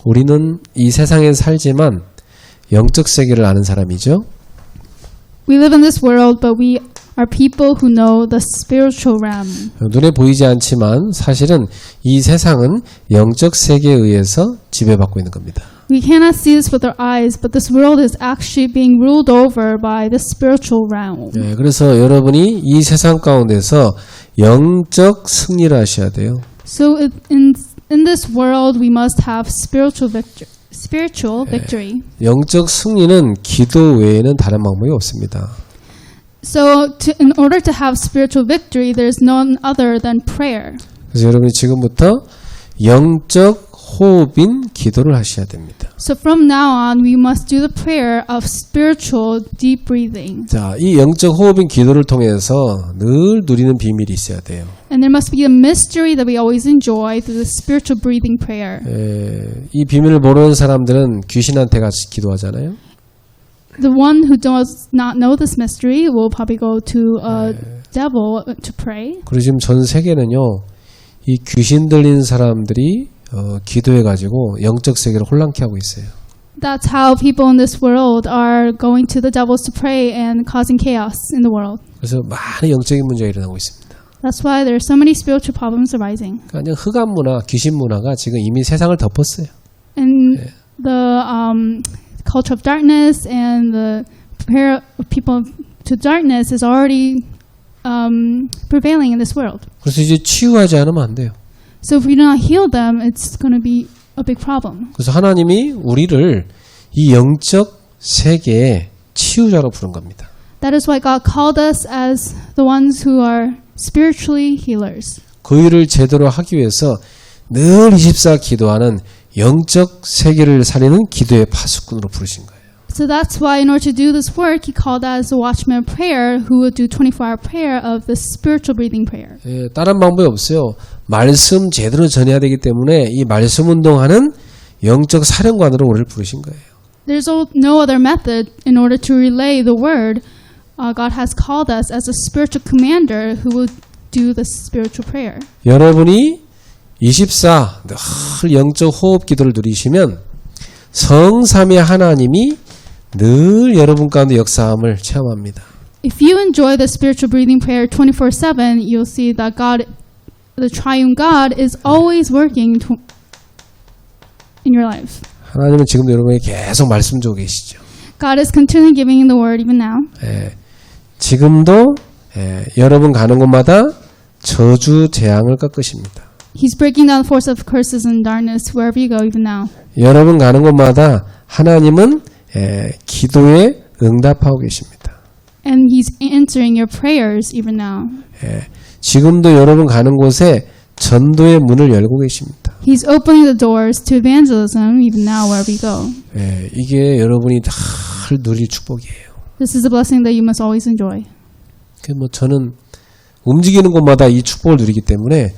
우리는 이 세상에 살지만 영적 세계를 아는 사람이죠. We live in this world, but we are people who know the spiritual realm. 눈에 보이지 않지만 사실은 이 세상은 영적 세계에 의해서 지배받고 있는 겁니다. We cannot see this with our eyes, but this world is actually being ruled over by the spiritual realm. 네, 그래서 여러분이 이 세상 가운데서 영적 승리를 하셔야 돼요. So in this world, we must have spiritual victory. 영적 승리는 기도 외에는 다른 방법이 없습니다. So in order to have spiritual victory, there's none other than prayer. 그래서 여러분이 지금부터 영적 호흡인 기도를 하셔야 됩니다. So from now on, we must do the prayer of spiritual deep breathing. 자, 이 영적 호흡인 기도를 통해서 늘 누리는 비밀이 있어야 돼요. And there must be a mystery that we always enjoy through the spiritual breathing prayer. 이 비밀을 모르는 사람들은 귀신한테 같이 기도하잖아요. The one who does not know this mystery will probably go to a devil to pray. 그리고 지금 전 세계는요, 이 귀신 들린 사람들이 기도해가지고 영적 세계를 혼란케 하고 있어요. That's how people in this world are going to the devils to pray and causing chaos in the world. 그래서 많은 영적인 문제가 일어나고 있습니다. That's why there are so many spiritual problems arising. 그러니까 흑암 문화, 귀신 문화가 지금 이미 세상을 덮었어요. And the culture of darkness and the prayer of people to darkness is already prevailing in this world. 그래서 이제 치유하지 않으면 안 돼요. So if we do not heal them, it's going to be a big problem. 그래서 하나님이 우리를 이 영적 세계의 치유자로 부른 겁니다. That is why God called us as the ones who are spiritually healers. 그 일을 제대로 하기 위해서 늘 24 기도하는 영적 세계를 살리는 기도의 파수꾼으로 부르신 거예요. So that's why in order to do this work, He called us a watchman of prayer who would do 24-hour prayer of the spiritual breathing prayer. 다른 방법이 없어요. 말씀 제대로 전해야 되기 때문에 이 말씀 운동하는 영적 사령관으로 우리를 부르신 거예요. There's no other method in order to relay the word. God has called us as a spiritual commander who will do the spiritual prayer. 여러분이 24 늘 영적 호흡 기도를 누리시면 성삼위 하나님이 늘 여러분 가운데 역사함을 체험합니다. If you enjoy the spiritual breathing prayer 24/7, you'll see that God, the triune God, is always working in your life. 하나님은 지금도 여러분에게 계속 말씀 주고 계시죠. God is continually giving the word even now. 지금도 여러분 가는 곳마다 저주 재앙을 꺾으십니다. He's breaking down the force of curses and darkness wherever you go even now. 여러분 가는 곳마다 하나님은 기도에 응답하고 계십니다. And He's answering your prayers even now. 지금도 여러분 가는 곳에 전도의 문을 열고 계십니다. He's opening the doors to evangelism even now wherever you go. 이게 여러분이 늘 누릴 축복이에요. This is a blessing that you must always enjoy. 저는 움직이는 곳마다 이 축복을 누리기 때문에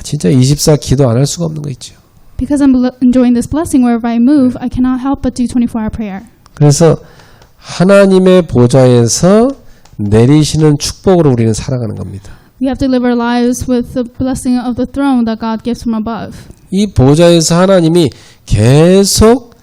진짜 24 기도 안 할 수가 없는 거 있죠. Because I'm enjoying this blessing wherever I move, I cannot help but do 24-hour prayer. 그래서 하나님의 보좌에서 내리시는 축복으로 우리는 살아가는 겁니다. We have to live our lives with the blessing of the throne that God gives from above. 이 보좌에서 하나님이 계속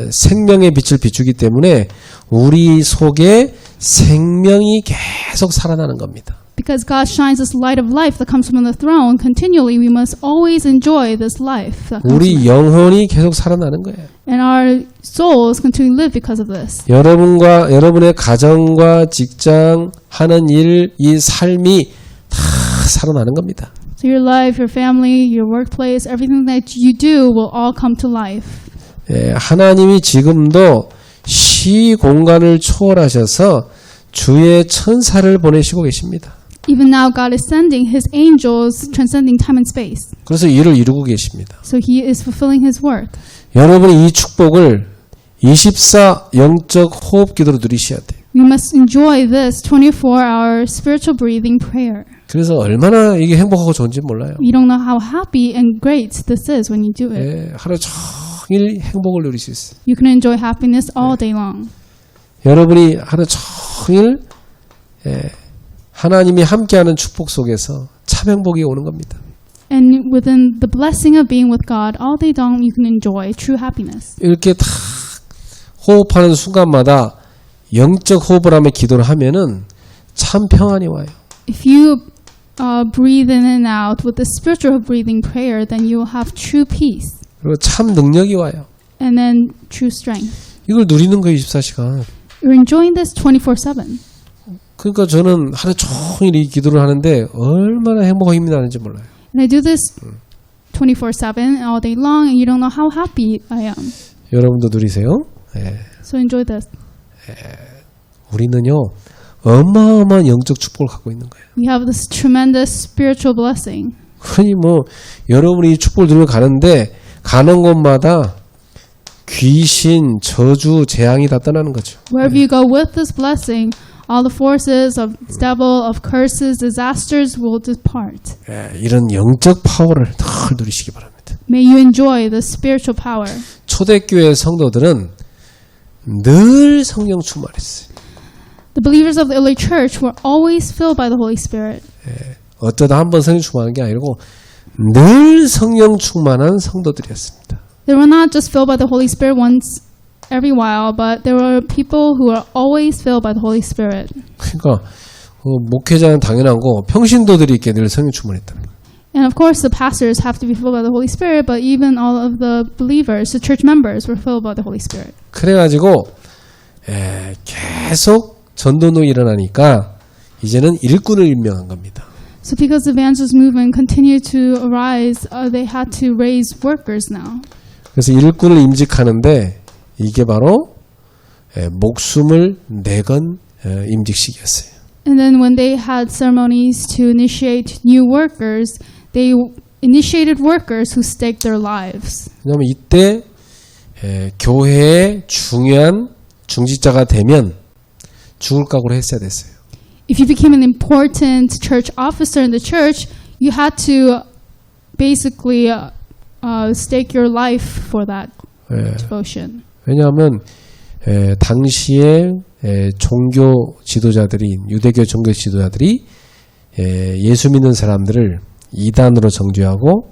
생명의 빛을 비추기 때문에 우리 속에 생명이 계속 살아나는 겁니다. Because God shines this light of life that comes from the throne continually, we must always enjoy this life. 우리 영혼이 계속 살아나는 거예요. And our souls continue to live because of this. 여러분의 가정과 직장 하는 일, 이 삶이 다 살아나는 겁니다. So your life, your family, your workplace, everything that you do will all come to life. 하나님이 지금도 시 공간을 초월하셔서 주의 천사를 보내시고 계십니다. Even now, God is sending His angels, transcending time and space. 그래서 일을 이루고 계십니다. So He is fulfilling His work. 여러분이 이 축복을 24 영적 호흡 기도로 누리셔야 돼요. We must enjoy this 24-hour spiritual breathing prayer. 그래서 얼마나 이게 행복하고 좋은지 몰라요. You don't know how happy and great this is when you do it. 하루 종일 행복을 누릴 수 있어요. You can enjoy happiness all day long. 여러분이 하루 종일 하나님이 함께하는 축복 속에서 참 행복이 오는 겁니다. And within the blessing of being with God, all day long you can enjoy true happiness. 이렇게 다 호흡하는 순간마다 영적 호흡을 하며 기도를 하면은 참 평안이 와요. If you breathe in and out with the spiritual breathing prayer, then you will have true peace. 그리고 참 능력이 와요. And then true strength. 이걸 누리는 거예요, 24시간. You're enjoying this 24/7. 그러니까 저는 하루 종일 이 기도를 하는데 얼마나 행복하고 힘이 나는지 몰라요. And I do this 24/7 all day long, and you don't know how happy I am. 여러분도 누리세요. 예. So enjoy this. 우리는요 어마어마한 영적 축복을 갖고 있는 거예요. We have this tremendous spiritual blessing. 그러니 뭐 여러분이 이 축복을 누리러 가는데 가는 곳마다 귀신, 저주, 재앙이 다 떠나는 거죠. Wherever you go with this blessing, all the forces of devil, of curses, disasters will depart. 예, 이런 영적 파워를 늘 누리시기 바랍니다. May you enjoy the spiritual power. 초대교회 성도들은 늘 성령 충만했어요. The believers of the early church were always filled by the Holy Spirit. 어쩌다 한번 성령 충만한 게 아니고 늘 성령 충만한 성도들이었습니다. They were not just filled by the Holy Spirit once every while, but there were people who were always filled by the Holy Spirit. 그러니까 목회자는 당연한 거 평신도들이 있게 늘 성령 충만했다는 거예요. And of course, the pastors have to be filled by the Holy Spirit, but even all of the believers, the church members, were filled by the Holy Spirit. 그래가지고 계속 전도노 일어나니까 이제는 일꾼을 임명한 겁니다. So because the evangelist movement continued to arise, they had to raise workers now. 그래서 일꾼을 임직하는데 이게 바로 목숨을 내건 임직식이었어요. And then when they had ceremonies to initiate new workers, they initiated workers who staked their lives. 왜냐하면 이때 교회의 중요한 중직자가 되면 죽을 각오를 했어야 됐어요. If you became an important church officer in the church, you had to basically stake your life for that devotion. 왜냐하면 당시에 종교 지도자들이 유대교 종교 지도자들이 예수 믿는 사람들을 이단으로 정죄하고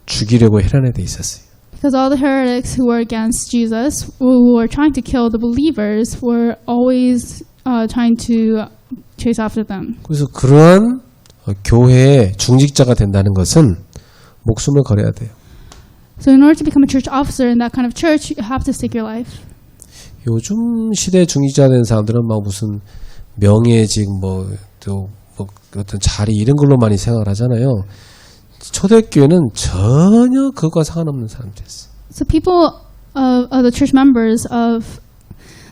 죽이려고 혈안에 돼 있었어요. Because all the heretics who were against Jesus, who were trying to kill the believers, were always trying to chase after them. 그래서 그러한 교회의 중직자가 된다는 것은 목숨을 걸어야 돼요. So in order to become a church officer in that kind of church, you have to stake your life. 요즘 시대 중직자 된 사람들은 막 무슨 명예직 또 어떤 자리 이런 걸로 많이 생각을 하잖아요. 초대교회는 전혀 그것과 상관없는 사람들이었어요. So people the church members of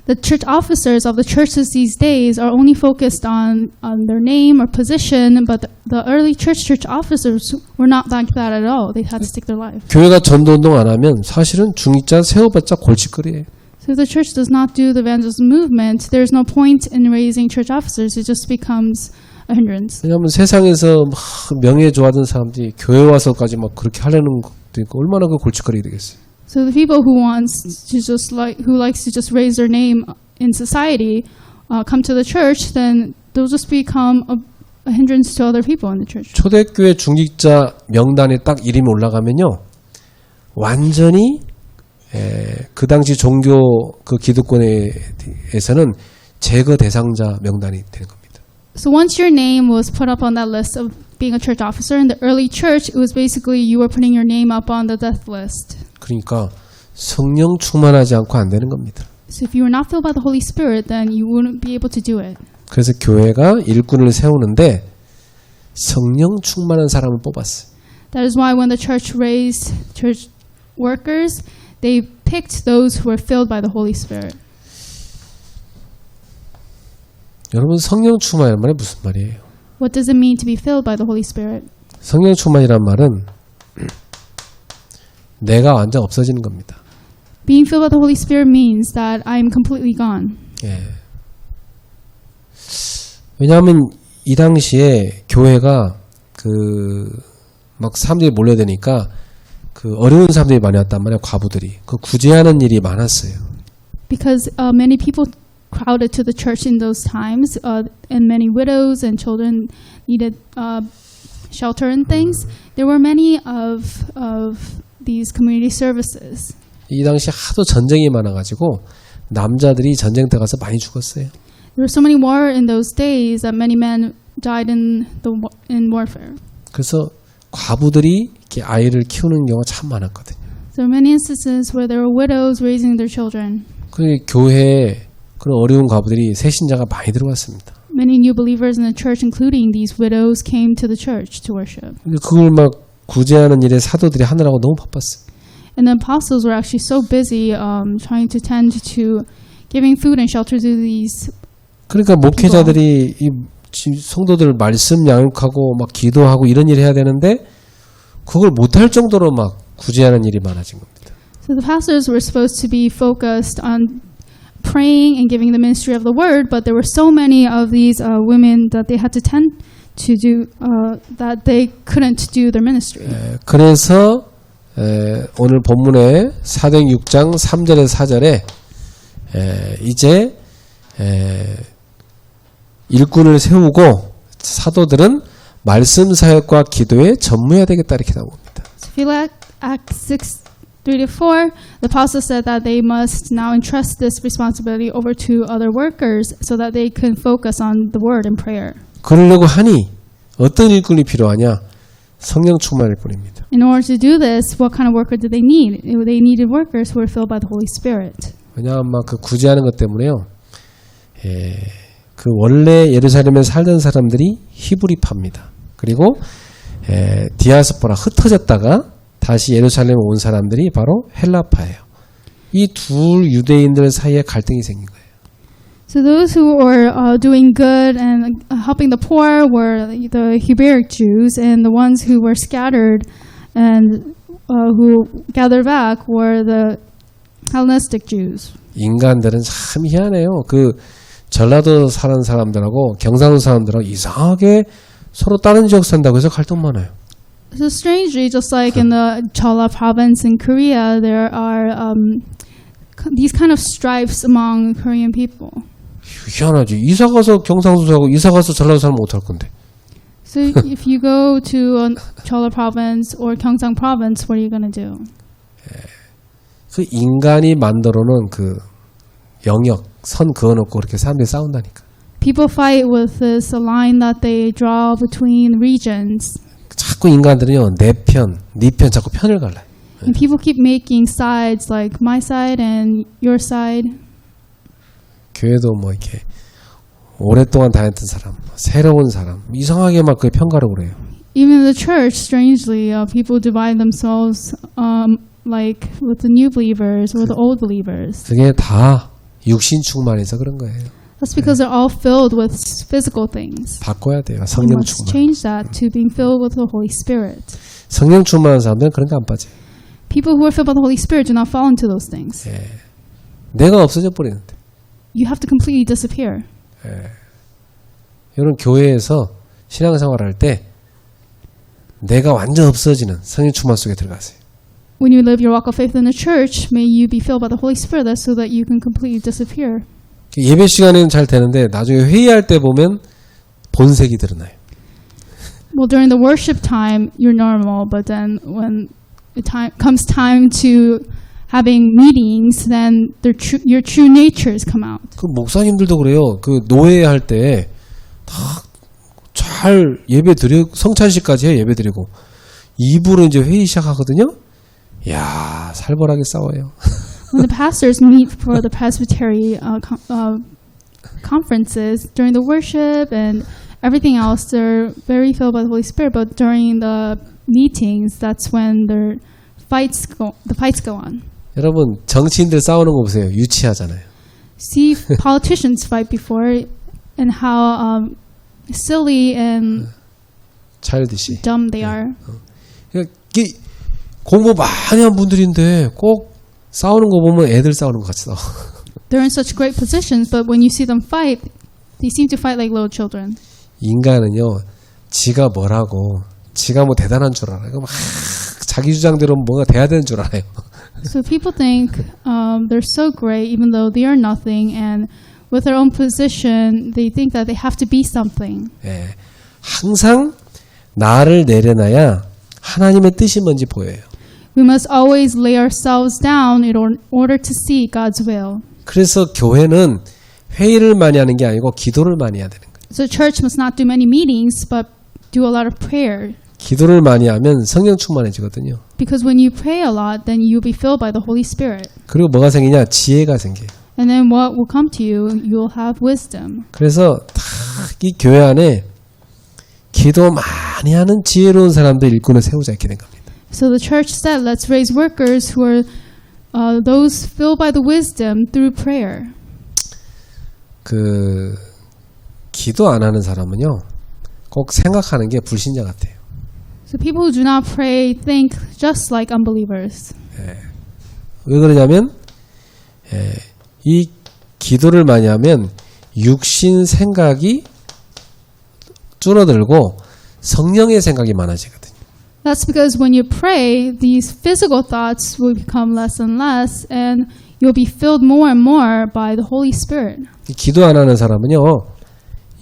the church officers of the churches these days are only focused on their name or position, but the early church officers were not like that at all. They had to stake their life. 교회가 전도운동 안 하면 사실은 중직자 세워봤자 골칫거리예요. So if the church does not do the evangelism movement, there's no point in raising church officers. It just becomes a hindrance. 왜냐하면 세상에서 막 명예 좋아하던 사람들이 교회 와서까지 막 그렇게 하려는 것도 있고 얼마나 그 골칫거리 되겠어요. So the people who likes to just raise their name in society, come to the church, then they'll just become a hindrance to other people in the church. 초대교회 중직자 명단에 딱 이름이 올라가면요, 완전히 그 당시 종교 그 기득권에서는 제거 대상자 명단이 되는 겁니다. So once your name was put up on that list of being a church officer in the early church, it was basically you were putting your name up on the death list. 그러니까 성령 충만하지 않고 안 되는 겁니다. So if you were not filled by the Holy Spirit, then you wouldn't be able to do it. 그래서 교회가 일꾼을 세우는데 성령 충만한 사람을 뽑았어요. That is why when the church raised church workers, they picked those who were filled by the Holy Spirit. 여러분 성령 충만이란 말이 무슨 말이에요? What does it mean to be filled by the Holy Spirit? 성령 충만이란 말은 내가 완전 없어지는 겁니다. Being filled by the Holy Spirit means that I am completely gone. 왜냐하면 이 당시에 교회가 막 사람들이 몰려드니까 그 어려운 사람들이 많이 왔단 말이에요. 과부들이. 그 구제하는 일이 많았어요. Because many people crowded to the church in those times, and many widows and children needed shelter and things, there were many of these community services. 이 당시 하도 전쟁이 많아가지고 남자들이 전쟁터 가서 많이 죽었어요. There were so many war in those days that many men died in warfare. 그래서 과부들이 이렇게 아이를 키우는 경우가 참 많았거든요. There were many instances where there were widows raising their children. 그 교회에 그런 어려운 과부들이 새신자가 많이 들어왔습니다. Many new believers in the church, including these widows, came to the church to worship. 근데 그걸 막 구제하는 일에 사도들이 하느라고 너무 바빴어요. And the apostles were actually so busy trying to tend to giving food and shelter to these. 그러니까 목회자들이 이 성도들 말씀 양육하고 막 기도하고 이런 일을 해야 되는데 그걸 못할 정도로 막 구제하는 일이 많아진 겁니다. So the pastors were supposed to be focused on praying and giving the ministry of the word, but there were so many of these women that they had to tend to do that they couldn't do their ministry. 그래서 오늘 본문의 사도행 6장 3절에서 4절에 이제 일꾼을 세우고 사도들은 말씀 사역과 기도에 전무해야 되겠다 이렇게 나옵니다. So if you look at Acts 6:3-4, the apostle said that they must now entrust this responsibility over to other workers so that they can focus on the word and prayer. 그러려고 하니 어떤 일꾼이 필요하냐? 성령 충만일 뿐입니다. In order to do this, what kind of worker did they need? They needed workers who were filled by the Holy Spirit. 왜냐하면 그 구제하는 것 때문에요. 그 원래 예루살렘에 살던 사람들이 히브리파입니다. 그리고 디아스포라 흩어졌다가 다시 예루살렘에 온 사람들이 바로 헬라파예요. 이 둘 유대인들 사이에 갈등이 생긴 거예요. So those who were doing good and helping the poor were the Hebraic Jews, and the ones who were scattered and who gathered back were the Hellenistic Jews. 인간들은 참 희한해요. 그 전라도 사는 사람들하고 경상도 사람들하고 이상하게 서로 다른 지역 산다고 해서 갈등 많아요. So strangely, just like in the Chola province in Korea, there are these kind of strifes among Korean people. 희한하지. 이사 가서 경상도 사고 이사 가서 전라도 사람 못할 건데. So if you go to Chola province or Gyeongsang province, what are you going to do? 그 인간이 만들어놓은 그 영역, 선 그어놓고 그렇게 사람들이 싸운다니까. People fight with this line that they draw between regions. 자꾸 인간들은요, 네 편 자꾸 편을 갈라요. And people keep making sides like my side and your side. 교회도 뭐 이렇게 오랫동안 다녔던 사람, 새로운 사람, 이상하게 막 그게 편가르고 그래요. Even in the church, strangely, people divide themselves like with the new believers or the old believers. 그게 다 육신 충만해서 그런 거예요. That's because they're all filled with physical things. 바꿔야 돼요. We 성령 must 충만. change that to being filled with the Holy Spirit. 성령 충만한 사람들은 그런 데 안 빠져요. People who are filled by the Holy Spirit do not fall into those things. 내가 없어져 버리는데. You have to completely disappear. 이런 교회에서 신앙생활 할 때 내가 완전 없어지는 성령 충만 속에 들어가세요. When you live your walk of faith in the church, may you be filled by the Holy Spirit so that you can completely disappear. 예배 시간에는 잘 되는데 나중에 회의할 때 보면 본색이 드러나요. Well, during the worship time, you're normal, but then when it comes time to having meetings, then your true natures come out. 그 목사님들도 그래요. 그 노예할 때 다 잘 예배 드리고 성찬식까지 해 예배 드리고 2부로 이제 회의 시작하거든요. 야, 살벌하게 싸워요. When the pastors meet for the presbytery conferences, during the worship and everything else, they're very filled by the Holy Spirit. But during the meetings, that's when the fights go on. 여러분 정치인들 싸우는 거 보세요. 유치하잖아요. See politicians fight before, and how silly and childish. dumb they are. 이게 공부 많이 한 분들인데 꼭 싸우는 거 보면 애들 싸우는 것 같이 싸워. They're in such great positions, but when you see them fight, they seem to fight like little children. 인간은요, 지가 뭐라고, 지가 뭐 대단한 줄 알아요. 막 자기 주장대로 뭔가 돼야 되는 줄 알아요. So people think they're so great, even though they are nothing, and with their own position, they think that they have to be something. 예, 항상 나를 내려놔야 하나님의 뜻이 뭔지 보여요. We must always lay ourselves down in order to see God's will. 그래서 교회는 회의를 많이 하는 게 아니고 기도를 많이 해야 되는 거예요. So church must not do many meetings, but do a lot of prayer. 기도를 많이 하면 성령 충만해지거든요. Because when you pray a lot, then you'll be filled by the Holy Spirit. 그리고 뭐가 생기냐? 지혜가 생겨요. And then what will come to you? You'll have wisdom. 그래서 다 이 교회 안에 기도 많이 하는 지혜로운 사람들 일꾼을 세우자 이렇게 된 겁니다. So the church said, let's raise workers who are those filled by the wisdom through prayer. 기도 안 하는 사람은요, 꼭 생각하는 게 불신자 같아요. So people who do not pray think just like unbelievers. 왜 그러냐면, 이 기도를 많이 하면 육신 생각이 줄어들고 성령의 생각이 많아지거든요. That's because when you pray, these physical thoughts will become less and less, and you'll be filled more and more by the Holy Spirit. 기도 안 하는 사람은요,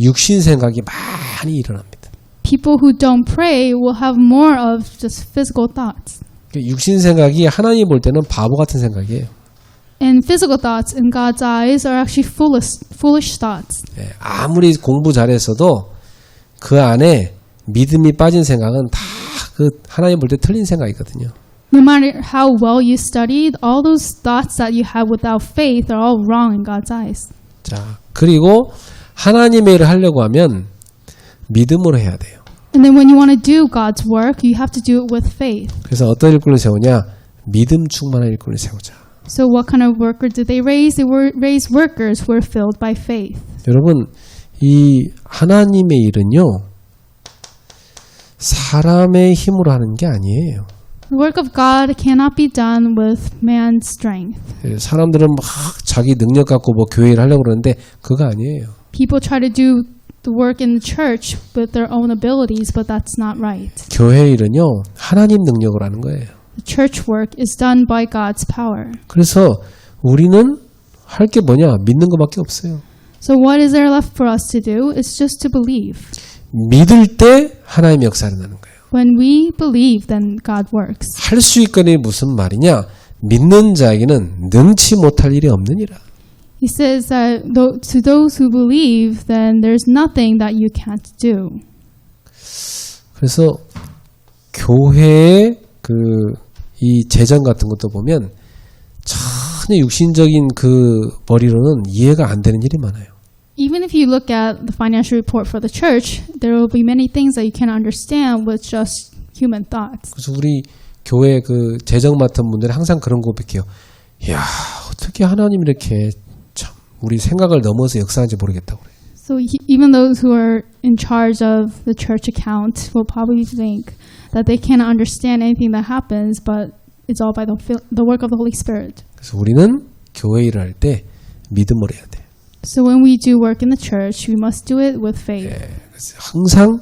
육신 생각이 많이 일어납니다. People who don't pray will have more of just physical thoughts. 육신 생각이 하나님 볼 때는 바보 같은 생각이에요. And physical thoughts in God's eyes are actually foolish thoughts. 아무리 공부 잘했어도 그 안에 믿음이 빠진 생각은 다 그 하나님 볼 때 틀린 생각이거든요. No matter how well you studied, all those thoughts that you have without faith are all wrong in God's eyes. 자, 그리고 하나님의 일을 하려고 하면 믿음으로 해야 돼요. And then when you want to do God's work, you have to do it with faith. 그래서 어떤 일꾼을 세우냐? 믿음 충만한 일꾼을 세우자. So what kind of worker did they raise? They raised workers who were filled by faith. 여러분, 이 하나님의 일은요, 사람의 힘으로 하는 게 아니에요. The work of God cannot be done with man's strength. 사람들은 막 자기 능력 갖고 뭐 교회 일을 하려고 그러는데 그거 아니에요. People try to do the work in the church with their own abilities, but that's not right. 교회 일은요, 하나님 능력으로 하는 거예요. The church work is done by God's power. 그래서 우리는 할 게 뭐냐? 믿는 것밖에 없어요. So what is there left for us to do? It's just to believe. 믿을 때 하나님의 역사가 일어나는 거예요. When we believe, then God works. 할 수 있거니 무슨 말이냐? 믿는 자에게는 능치 못할 일이 없느니라. He says that to those who believe, then there's nothing that you can't do. 그래서 교회의 이 재정 같은 것도 보면 전혀 육신적인 그 머리로는 이해가 안 되는 일이 많아요. Even if you look at the financial report for the church, there will be many things that you can understand with just human thoughts. 그래서 우리 교회 그 재정 맡은 분들이 항상 그런 거 고백해요. 이야, 어떻게 하나님 이렇게 참 우리 생각을 넘어서 역사하는지 모르겠다고 그래요. So even those who are in charge of the church account will probably think that they cannot understand anything that happens, but it's all by the work of the Holy Spirit. 그래서 우리는 교회 일을 할 때 믿음으로 해야 돼요. So when we do work in the church, we must do it with faith. 그래서 항상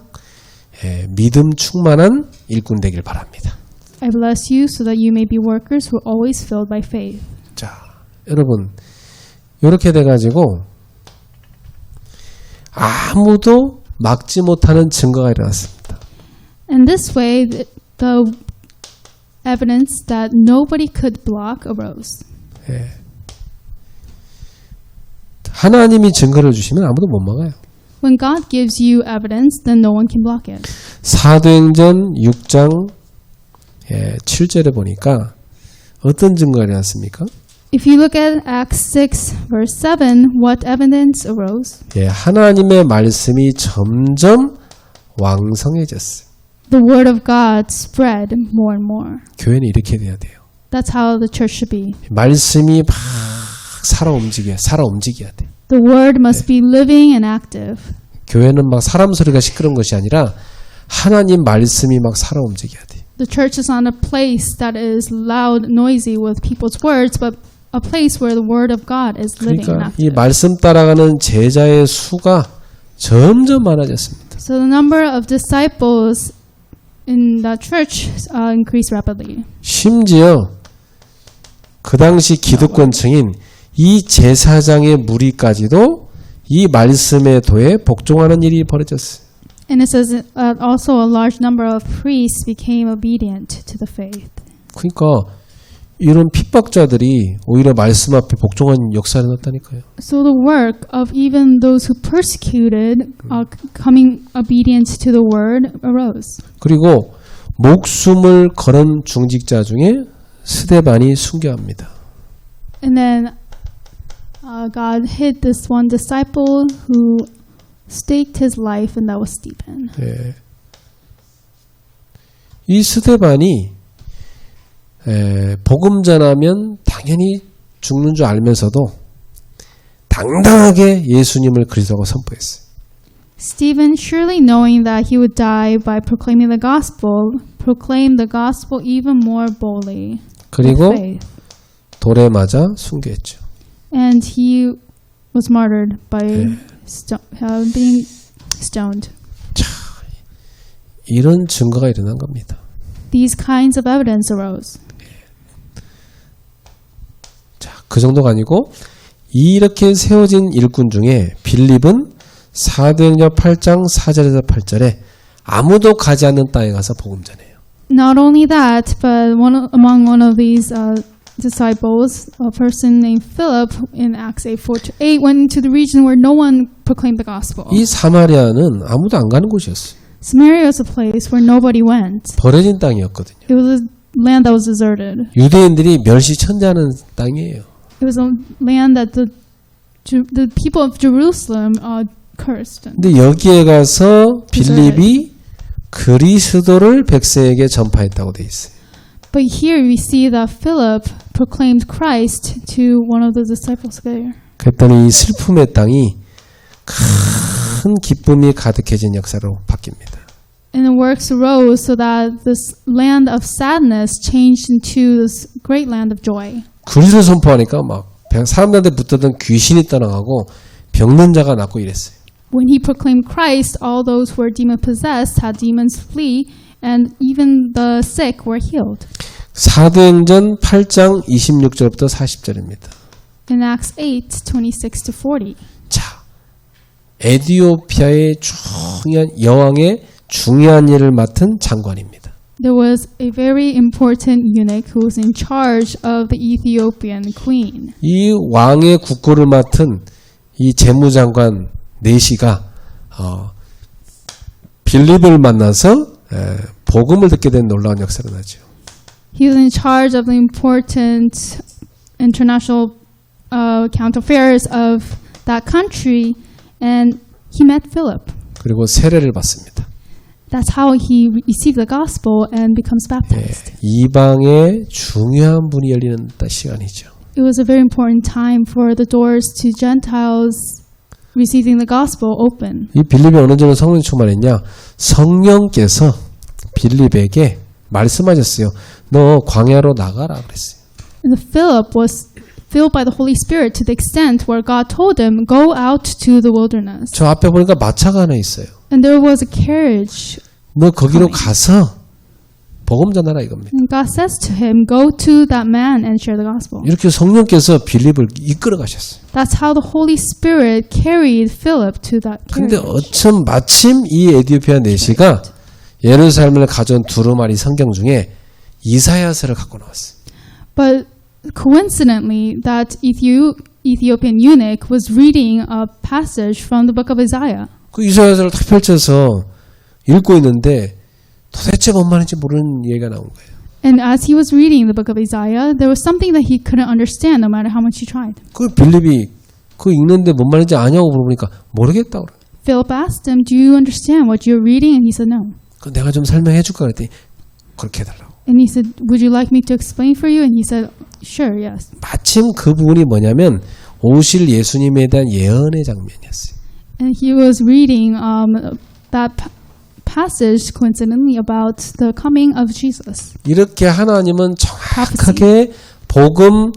믿음 충만한 일꾼 되길 바랍니다. I bless you so that you may be workers who are always filled by faith. 자, 여러분 이렇게 돼가지고 아무도 막지 못하는 증거가 일어났습니다. And this way, the evidence that nobody could block arose. 하나님이 증거를 주시면 아무도 못 막아요. When God gives you evidence, then no one can block it. 사도행전 6장 7절에 보니까 어떤 증거가 일어났습니까? If you look at Acts 6, verse 7, what evidence arose? 하나님의 말씀이 점점 왕성해졌어요. The word of God spread more and more. 교회는 이렇게 돼야 돼요. That's how the church should be. 말씀이 막 살아 움직여야 돼. The word must be living and active. 교회는 막 사람 소리가 시끄러운 것이 아니라 하나님 말씀이 막 살아 움직여야 돼. The church is not a place that is loud, noisy with people's words, but a place where the word of God is living and 그러니까 이 active. 말씀 따라가는 제자의 수가 점점 많아졌습니다. So the number of disciples in the church increased rapidly. 심지어 그 당시 기득권층인 이 제사장의 무리까지도 이 말씀의 도에 복종하는 일이 벌어졌어요. And it says also a large number of priests became obedient to the faith. 그러니까 이런 핍박자들이 오히려 말씀 앞에 복종한 역사를 났다니까요. So the work of even those who persecuted coming obedient to the word arose. 그리고 목숨을 걸은 중직자 중에 스데반이 순교합니다. And then God hid this one disciple who staked his life, and that was Stephen. 네. 이 스데반이 복음 전하면 당연히 죽는 줄 알면서도 당당하게 예수님을 그리스도라고 선포했어요. Stephen, surely knowing that he would die by proclaiming the gospel, proclaimed the gospel even more boldly. 그리고 with faith. 돌에 맞아 순교했죠. And he was martyred by being stoned. 자, 이런 증거가 일어난 겁니다. These kinds of evidence arose. 자, 그 정도가 아니고 이렇게 세워진 일꾼 중에 빌립은 사도행전 8장 4절에서 8절에 아무도 가지 않는 땅에 가서 복음 전해요. Not only that, but among one of these disciples, a person named Philip in Acts 8:4-8 went into the region where no one proclaimed the gospel. 이 사마리아는 아무도 안 가는 곳이었어요. Samaria was a place where nobody went. 버려진 땅이었거든요. It was a land that was deserted. 유대인들이 멸시천대하는 땅이에요. It was a land that the people of Jerusalem cursed. 근데 여기에 가서 빌립이 그리스도를 백성에게 전파했다고 돼 있어요. But here we see that Philip proclaimed Christ to one of the disciples there. 그랬더니 이 슬픔의 땅이 큰 기쁨이 가득해진 역사로 바뀝니다. And the works arose so that this land of sadness changed into this great land of joy. 그리스도 선포하니까 막 사람들한테 붙었던 귀신이 떠나가고 병든 자가 낫고 이랬어요. When he proclaimed Christ, all those who were demon-possessed had demons flee, and even the sick were healed. 사도행전 8장 26절부터 40절입니다. In Acts 8:26-40. 자, 에티오피아의 중요한 여왕의 중요한 일을 맡은 장관입니다. There was a very important eunuch who was in charge of the Ethiopian queen. 이 왕의 국고를 맡은 이 재무장관 네시가 빌립을 만나서 복음을 듣게 된 놀라운 역사가 나죠. He was in charge of the important international account affairs of that country, and he met Philip. 그리고 세례를 받습니다. That's how he received the gospel and becomes baptized. 이방의 중요한 문이 열리는 시간이죠. It was a very important time for the doors to Gentiles receiving the gospel open. 이 빌립이 어느 정도 성령이 충만했냐? 성령께서 빌립에게 말씀하셨어요. 너 광야로 나가라 그랬어요. And Philip was filled by the Holy Spirit to the extent where God told him, go out to the wilderness. 저 앞에 보니까 마차가 하나 있어요. And there was a carriage. 너 거기로 가서 복음 전하라 이겁니다. And God says to him, go to that man and share the gospel. 이렇게 성령께서 빌립을 이끌어 가셨어요. That's how the Holy Spirit carried Philip to that 근데 carriage. 마침 이 에티오피아 내시가 예루살렘을 가져온 두루마리 성경 중에 이사야서를 갖고 나왔어요. But coincidentally, that Ethiopian eunuch was reading a passage from the book of Isaiah. 그 이사야서를 탁 펼쳐서 읽고 있는데 도대체 뭔 말인지 모르는 얘기가 나온 거예요. And as he was reading the book of Isaiah, there was something that he couldn't understand no matter how much he tried. 그 빌립이 그 읽는데 뭔 말인지 아냐고 물어보니까 모르겠다고 그래요. Philip asked him, do you understand what you're reading? And he said, no. 그 내가 좀 설명해 줄까 그랬더니 그렇게 해달라고. And he said, would you like me to explain for you? And he said, sure, yes. 마침 그 부분이 뭐냐면 오실 예수님에 대한 예언의 장면이었어요. And he was reading that passage coincidentally about the coming of Jesus. 이렇게 하나님은 정확하게 복음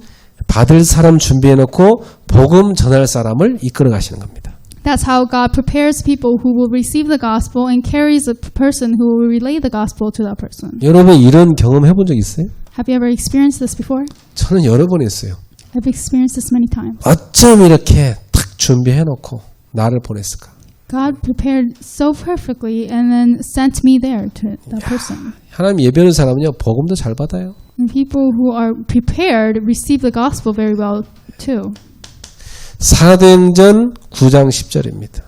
받을 사람 준비해놓고 복음 전할 사람을 이끌어 가시는 겁니다. That's how God prepares people who will receive the gospel and carries the person who will relay the gospel to that person. 여러분 이런 경험 해본 적 있어요? Have you ever experienced this before? 저는 여러 번 했어요. I've experienced this many times. 어쩜 이렇게 탁 준비해놓고 나를 보냈을까? God prepared so perfectly and then sent me there to that person. 하나님 예배하는 사람은요 복음도 잘 받아요. And people who are prepared receive the gospel very well too. 사도행전 9장 10절입니다.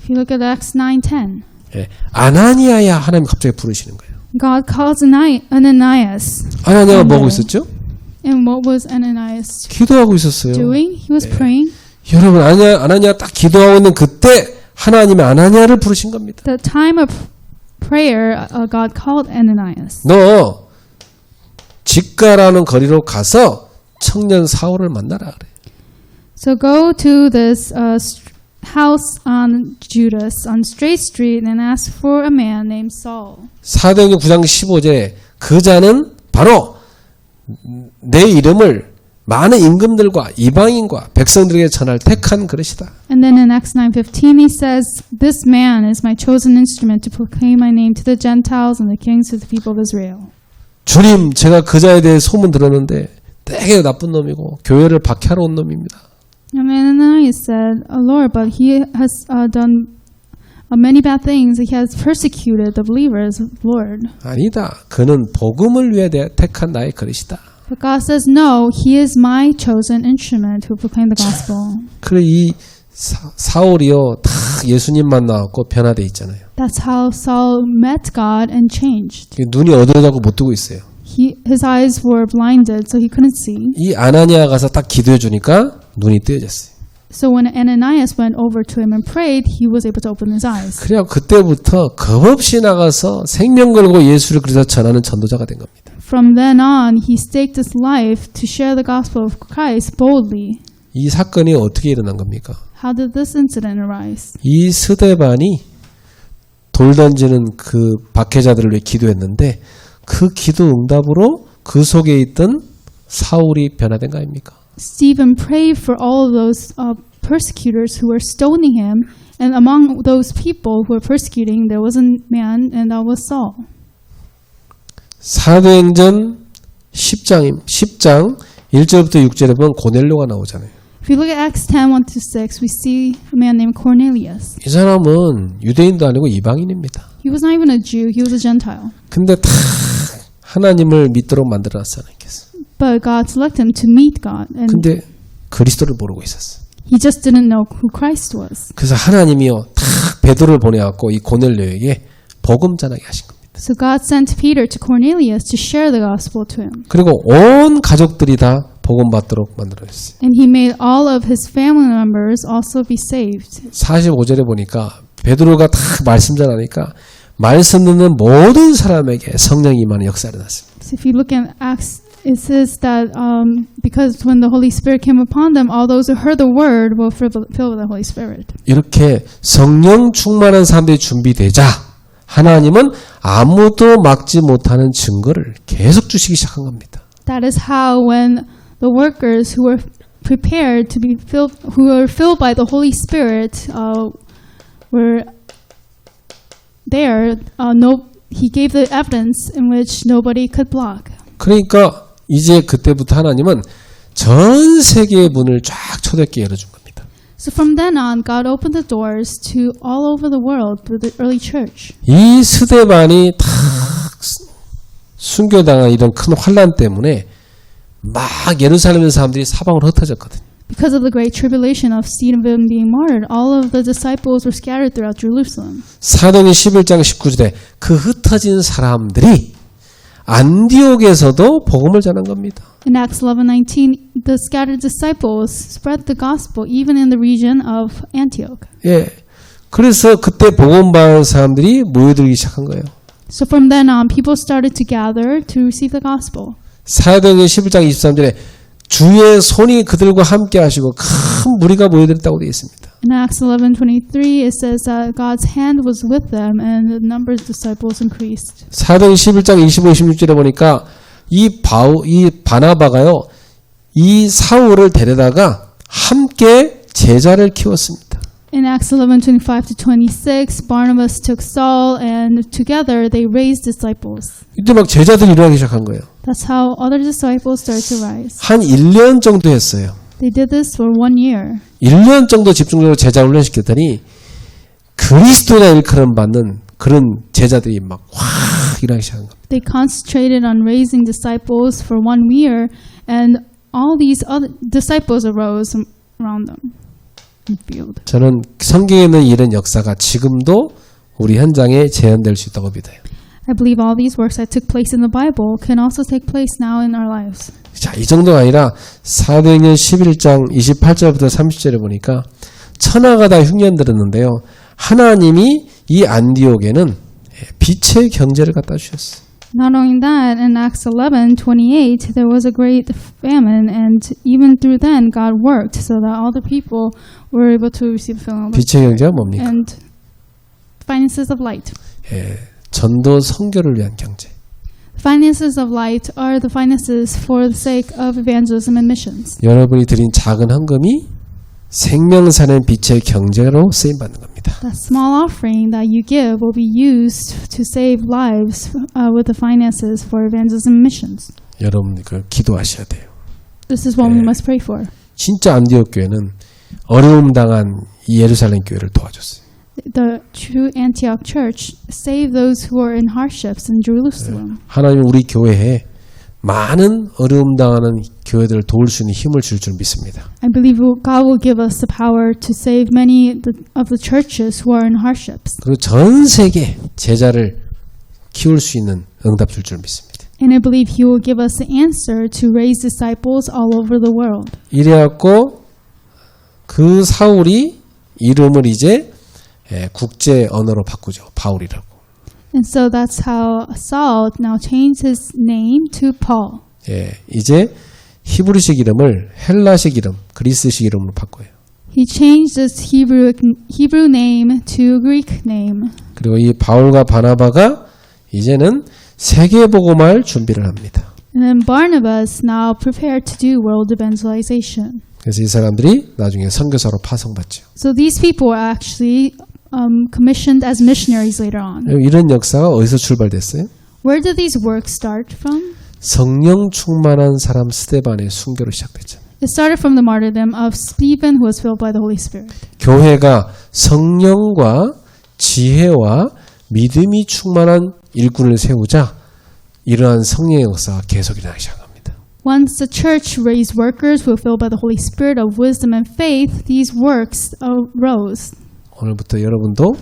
If you look at Acts 9:10, 예, 아나니아야 하나님 갑자기 부르시는 거예요. God calls Ananias. 아나니아가 뭐하고 있었죠? And what was Ananias 기도하고 있었어요. doing? He was praying. 여러분 아나니아 딱 기도하고 있는 그때 하나님이 아나니아를 부르신 겁니다. The time of prayer, God called Ananias. 너 직가라는 거리로 가서 청년 사울을 만나라 그래. So go to this house on Judas on Straight Street and ask for a man named Saul. 사도행전 9장 15절에 그 자는 바로 내 이름을 많은 임금들과 이방인과 백성들에게 전할 택한 그릇이다. And then in Acts 9:15 he says, "This man is my chosen instrument to proclaim my name to the Gentiles and the kings of the people of Israel." 주님, 제가 그 자에 대해 소문 들었는데 되게 나쁜 놈이고 교회를 박해하러 온 놈입니다. And Ananias said, "Lord, but he has done many bad things. He has persecuted the believers, Lord." 아니다. 그는 복음을 위해 택한 나의 그릇이다. But God says, "No, he is my chosen instrument to proclaim the gospel." 그래 이 사울이요 다 예수님 만나고 변화돼 있잖아요. That's how Saul met God and changed. 눈이 어두워져서 못 뜨고 있어요. His eyes were blinded, so he couldn't see. 이 아나니아 가서 딱 기도해 주니까 눈이 뜨여졌어요. So when Ananias went over to him and prayed, he was able to open his eyes. 그래야 그때부터 겁없이 나가서 생명 걸고 예수를 그래서 전하는 전도자가 된 겁니다. From then on, he staked his life to share the gospel of Christ boldly. 이 사건이 어떻게 일어난 겁니까? How did this incident arise? 이 스데반이 돌 던지는 그 박해자들을 위해 기도했는데 그 기도 응답으로 그 속에 있던 사울이 변화된 거 아닙니까? Stephen prayed for all of those persecutors who were stoning him, and among those people who were persecuting, there was a man, and that was Saul. 사도행전 10장 1절부터 6절에 보면 고넬료가 나오잖아요. If you look at Acts 10:1-6, we see a man named Cornelius. 이 사람은 유대인도 아니고 이방인입니다. He was not even a Jew; he was a Gentile. 근데 다 하나님을 믿도록 만들어놨어 하나님께서. But God selected him to meet God, and 근데 그리스도를 모르고 있었어. he just didn't know who Christ was. 그래서 하나님이요 다 베드로를 보내갖고 이 고넬료에게 복음 전하게 하신 겁니다. So God sent Peter to Cornelius to share the gospel to him. 그리고 온 가족들이 다 복음 받도록 만들어졌어요. And he made all of his family members also be saved. 45절에 보니까 베드로가 다 말씀 전하니까 말씀 듣는 모든 사람에게 성령이 임하는 역사가 났습니다. So if you look at Acts, it says that because when the Holy Spirit came upon them, all those who heard the word were filled with the Holy Spirit. 이렇게 성령 충만한 사람들이 준비되자 하나님은 아무도 막지 못하는 증거를 계속 주시기 시작한 겁니다. That is how when the workers who were prepared to be filled, who were filled by the Holy Spirit, were there. He gave the evidence in which nobody could block. 그러니까 이제 그때부터 하나님은 전 세계의 문을 쫙 초대교회에 열어준 겁니다. So from then on, God opened the doors to all over the world through the early church. 이 스데반이 다 순교당한 이런 큰 환난 때문에 막 예루살렘 사람들이 사방으로 흩어졌거든요. Because of the great tribulation of Stephen being martyred, all of the disciples were scattered throughout Jerusalem. 사도행전 11장 19절에 그 흩어진 사람들이 안디옥에서도 복음을 전한 겁니다. In Acts 11:19, the scattered disciples spread the gospel even in the region of Antioch. 예. 그래서 그때 복음 받은 사람들이 모여들기 시작한 거예요. So from then on, people started to gather to receive the gospel. 사도행전 11장 23절에 주의 손이 그들과 함께 하시고 큰 무리가 모여들었다고 되어 있습니다. In Acts 11:23, it says that God's hand was with them and the number of disciples increased. 사도행전 11장 25, 26절에 보니까 이 바나바가요, 이 사울을 데려다가 함께 제자를 키웠습니다. In Acts 11:25-26, Barnabas took Saul and together they raised disciples. 이때 막 제자들이 일어나기 시작한 거예요. That's how other disciples started to rise. 한 1년 정도 했어요. They did this for 1 year. 1년 정도 집중적으로 제자 훈련시켰더니 그리스도라 일컬음 받는 그런 제자들이 막 확 일어나기 시작한 겁니다. They concentrated on raising disciples for 1 year, and all these other disciples arose around them in the field. 저는 성경에 있는 이런 역사가 지금도 우리 현장에 재현될 수 있다고 믿어요. I believe all these works that took place in the Bible can also take place now in our lives. 자, 이 정도가 아니라 사도행전 11장 28절부터 30절에 보니까 천하가 다 흉년들었는데요. 하나님이 이 안디옥에는 빛의 경제를 갖다 주셨어요. Not only that, in Acts 11:28, there was a great famine, and even through then, God worked so that all the people were able to receive filling 빛의 경제가 뭡니까? and finances of light. 전도 선교를 위한 경제. Finances of light are the finances for the sake of evangelism and missions. 여러분이 드린 작은 헌금이 생명사는 빛의 경제로 쓰임 받는 겁니다. That small offering that you give will be used to save lives with the finances for evangelism and missions. 여러분 그 기도하셔야 돼요. This is what we must pray for. 진짜 안디옥 교회는 어려움 당한 이 예루살렘 교회를 도와줬어요. The true Antioch church saved those who are in hardships in Jerusalem. 하나님 우리 교회에 많은 어려움 당하는 교회들을 도울 수 있는 힘을 줄 믿습니다. I believe God will give us the power to save many of the churches who are in hardships. 그리고 전 세계 제자를 키울 수 있는 응답 줄 믿습니다. And I believe He will give us the answer to raise disciples all over the world. 이래갖고 그 사울이 이름을 이제 국제 언어로 바꾸죠. 바울이라고. And so that's how Saul now changed his name to Paul. 이제 히브리식 이름을 헬라식 이름, 그리스식 이름으로 바꿔요. He changed his Hebrew name to Greek name. 그리고 이 바울과 바나바가 이제는 세계 복음할 준비를 합니다. And then Barnabas now prepared to do world evangelization. 그래서 이 사람들이 나중에 선교사로 파송받죠. So these people were actually commissioned as missionaries later on. 이런 역사가 어디서 출발됐어요? Where did these works start from? 성령 충만한 사람 스데반의 순교로 시작됐죠. It started from the martyrdom of Stephen, who was filled by the Holy Spirit. 교회가 성령과 지혜와 믿음이 충만한 일꾼을 세우자 이러한 성령의 역사가 계속 일어나기 시작합니다. Once the church raised workers who were filled by the Holy Spirit of wisdom and faith, these works arose. 오늘부터 여러분도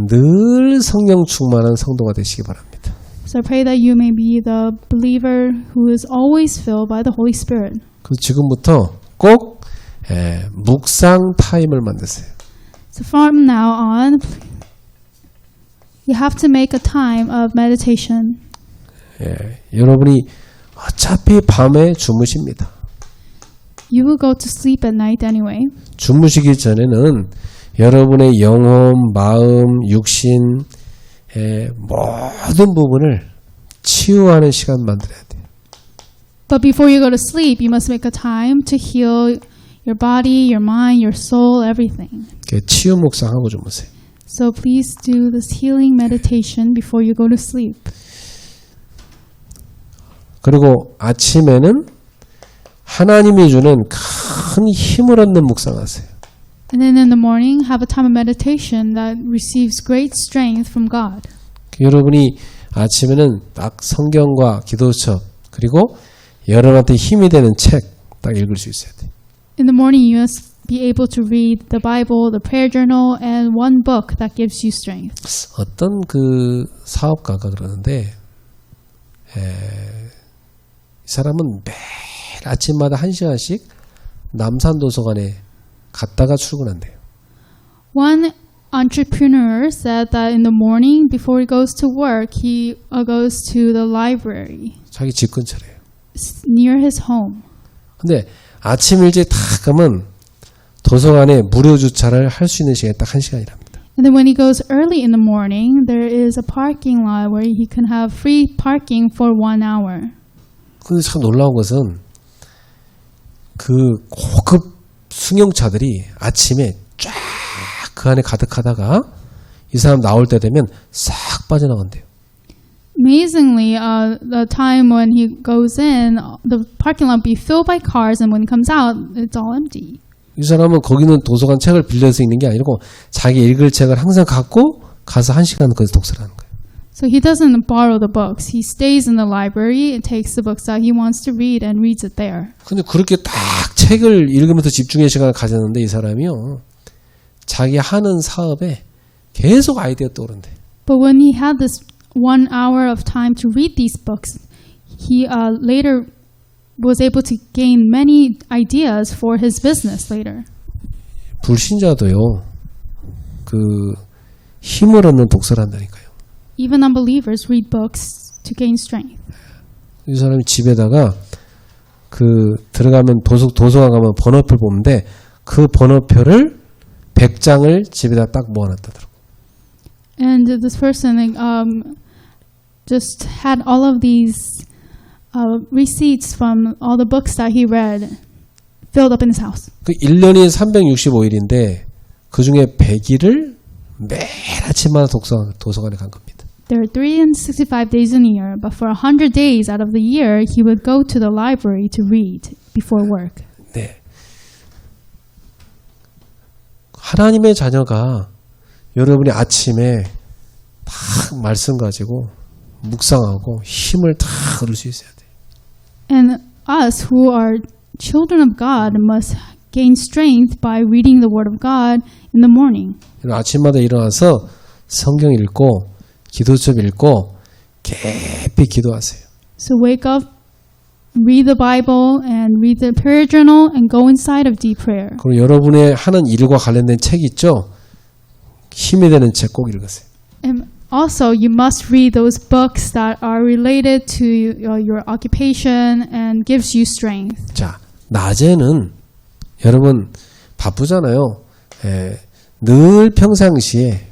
늘 성령 충만한 성도가 되시기 바랍니다. So I pray that you may be the believer who is always filled by the Holy Spirit. 그래서 지금부터 꼭 묵상 타임을 만드세요. So from now on, you have to make a time of meditation. 여러분이 어차피 밤에 주무십니다. You will go to sleep at night anyway. 주무시기 전에는 여러분의 영혼, 마음, 육신 모든 부분을 치유하는 시간 만들어야 돼요. But before you go to sleep, you must make a time to heal your body, your mind, your soul, everything. 치유 묵상하고 주무세요. So please do this healing meditation before you go to sleep. 그리고 아침에는 하나님이 주는 큰 힘을 얻는 묵상하세요. And then in the morning, have a time of meditation that receives great strength from God. 여러분이 아침에는 딱 성경과 기도책 그리고 여러분한테 힘이 되는 책 딱 읽을 수 있어야 돼요. In the morning, you must be able to read the Bible, the prayer journal, and one book that gives you strength. 어떤 그 사업가가 그러는데 이 사람은 매일 아침마다 1시간씩 남산도서관에 갔다가 출근한대요. One entrepreneur said that in the morning, before he goes to work, he goes to the library 자기 집 근처래요. near his home. 근데 아침 일찍 다 가면 도서관에 무료 주차를 할 수 있는 시간이 딱 1시간이랍니다. And then when he goes early in the morning, there is a parking lot where he can have free parking for 1 hour. 근데 참 놀라운 것은 그 고급 승용차들이 아침에 쫙 그 안에 가득하다가 이 사람 나올 때 되면 싹 빠져나간대요. Amazingly, the time when he goes in, the parking lot will be filled by cars, and when he comes out, it's all empty. 이 사람은 거기는 도서관 책을 빌려서 읽는 게 아니고 자기 읽을 책을 항상 갖고 가서 1시간 거기서 독서를 하는 거예요. So he doesn't borrow the books. He stays in the library and takes the books that he wants to read and reads it there. 근데 그렇게 딱 책을 읽으면서 집중의 시간을 가졌는데 이 사람이요. 자기 하는 사업에 계속 아이디어 떠오른대. But when he had this 1 hour of time to read these books, he later was able to gain many ideas for his business later. 불신자도요. 그 힘을 얻는 독서를 한다니까요. Even unbelievers read books to gain strength. 이 사람이 집에다가 그 들어가면 도서관 가면 번호표를 보는데 그 번호표를 100장을 집에다 딱 모아놨다더라고. And this person just had all of these receipts from all the books that he read filled up in his house. 그 1년이 365일인데 그 중에 100일을 매일 아침마다 도서관에 간 겁니다. There are 365 days in a year, but for 100 days out of the year, he would go to the library to read before work. 네. 하나님의 자녀가 여러분이 아침에 딱 말씀 가지고 묵상하고 힘을 다 얻을 수 있어야 돼요. And us who are children of God must gain strength by reading the Word of God in the morning. 아침마다 일어나서 성경 읽고 기도첩 읽고 깊이 기도하세요. So wake up, read the Bible, and read the prayer journal, and go inside of deep prayer. 그리고 여러분의 하는 일과 관련된 책 있죠? 힘이 되는 책 꼭 읽으세요. And also, you must read those books that are related to your occupation and gives you strength. 자, 낮에는 여러분 바쁘잖아요. 늘 평상시에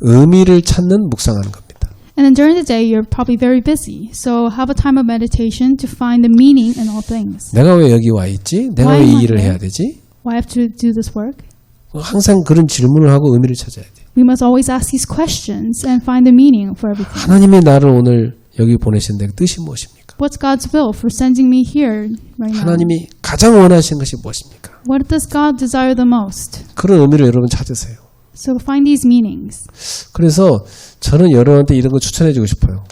의미를 찾는 묵상하는 겁니다. And then during the day, you're probably very busy. So have a time of meditation to find the meaning in all things. 내가 왜 여기 와 있지? 내가 Why 왜 am 이 I 일을 here? 해야 되지? Why have to do this work? 항상 그런 질문을 하고 의미를 찾아야 돼요. We must always ask these questions and find the meaning for everything. 하나님의 나를 오늘 여기 보내신 데 뜻이 무엇입니까? What's God's will for sending me here right now? 하나님이 가장 원하시는 것이 무엇입니까? What does God desire the most? 그런 의미를 여러분 찾으세요. So find these meanings. 그래서 저는 여러분한테 이런 거 추천해 주고 싶어요.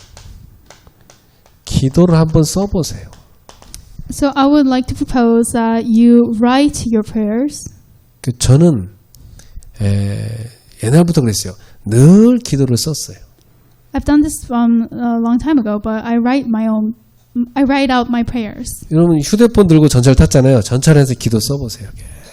기도를 한번 써보세요. So I would like to propose that you write your prayers. 저는 옛날부터 그랬어요. 늘 기도를 썼어요. I've done this from a long time ago, but I write out my prayers. 여러분 휴대폰 들고 전철 탔잖아요. 전철에서 기도 써보세요.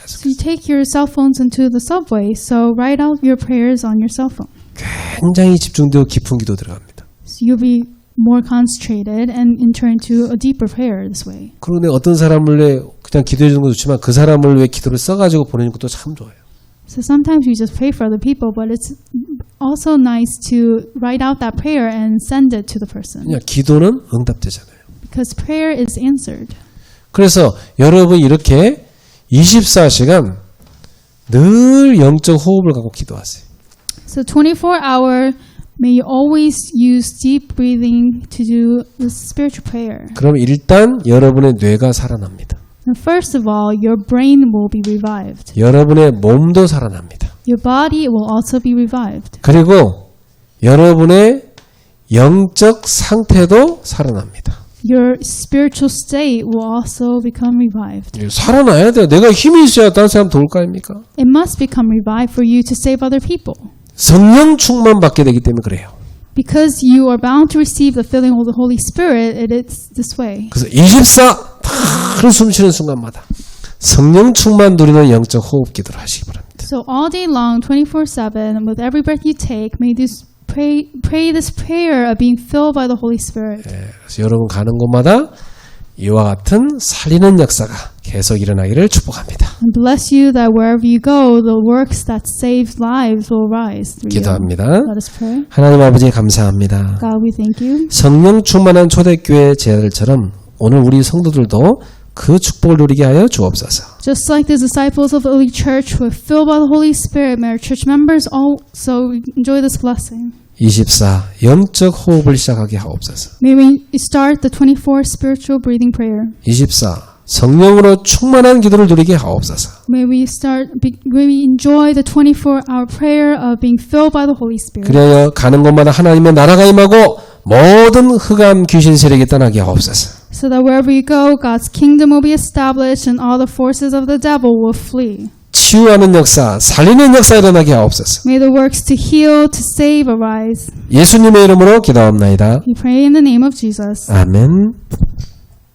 So you take your cell phones into the subway, so write out your prayers on your cell phone. 굉장히 집중되고 깊은 기도 들어갑니다. So you'll be more concentrated and enter into a deeper prayer this way. 그런데 어떤 사람을 위해 그냥 기도해 주는 것도 좋지만 그 사람을 위해 기도를 써가지고 보내는 것도 참 좋아요. So sometimes we just pray for other people, but it's also nice to write out that prayer and send it to the person. 그냥 기도는 응답되잖아요. Because prayer is answered. 그래서 여러분 이렇게 24시간 늘 영적 호흡을 갖고 기도하세요. So 24-hour, may you always use deep breathing to do this spiritual prayer. 그럼 일단 여러분의 뇌가 살아납니다. And first of all, your brain will be revived. 여러분의 몸도 살아납니다. Your body will also be revived. 그리고 여러분의 영적 상태도 살아납니다. Your spiritual state will also become revived. 살아나야 돼요. 내가 힘이 있어야 다른 사람 도울 거 아닙니까? It must become revived for you to save other people. 성령 충만 받게 되기 때문에 그래요. Because you are bound to receive the filling of the Holy Spirit, it's this way. 그래서 24 다 숨쉬는 순간마다 성령 충만 누리는 영적 호흡 기도를 하시기 바랍니다. So all day long, 24/7, with every breath you take, may this pray this prayer of being filled by the Holy Spirit. 그래서 여러분 가는 곳마다 이와 같은 살리는 역사가 계속 일어나기를 축복합니다. And bless you that wherever you go, the works that save lives will rise through you. 기도합니다. Let us pray. 하나님 아버지 감사합니다. God, we thank you. 성령 충만한 초대교회 제자들처럼 오늘 우리 성도들도 그 축복을 누리게 하여 주옵소서. Just like the disciples of the early church were filled by the Holy Spirit, may our church members also enjoy this blessing. 24 영적 호흡을 시작하게 하옵소서. May we start the 24 spiritual breathing prayer. 24 성령으로 충만한 기도를 누리게 하옵소서. May we enjoy the 24-hour prayer of being filled by the Holy Spirit. 그리하여 가는 곳마다 하나님의 나라가 임하고 모든 흑암 귀신 세력이 떠나게 하옵소서. So that wherever you go, God's kingdom will be established and all the forces of the devil will flee. 치유하는 역사, 살리는 역사 일어나게 하옵소서. May the works to heal, to save arise. 예수님의 이름으로 기도합나이다. We pray in the name of Jesus. 아멘.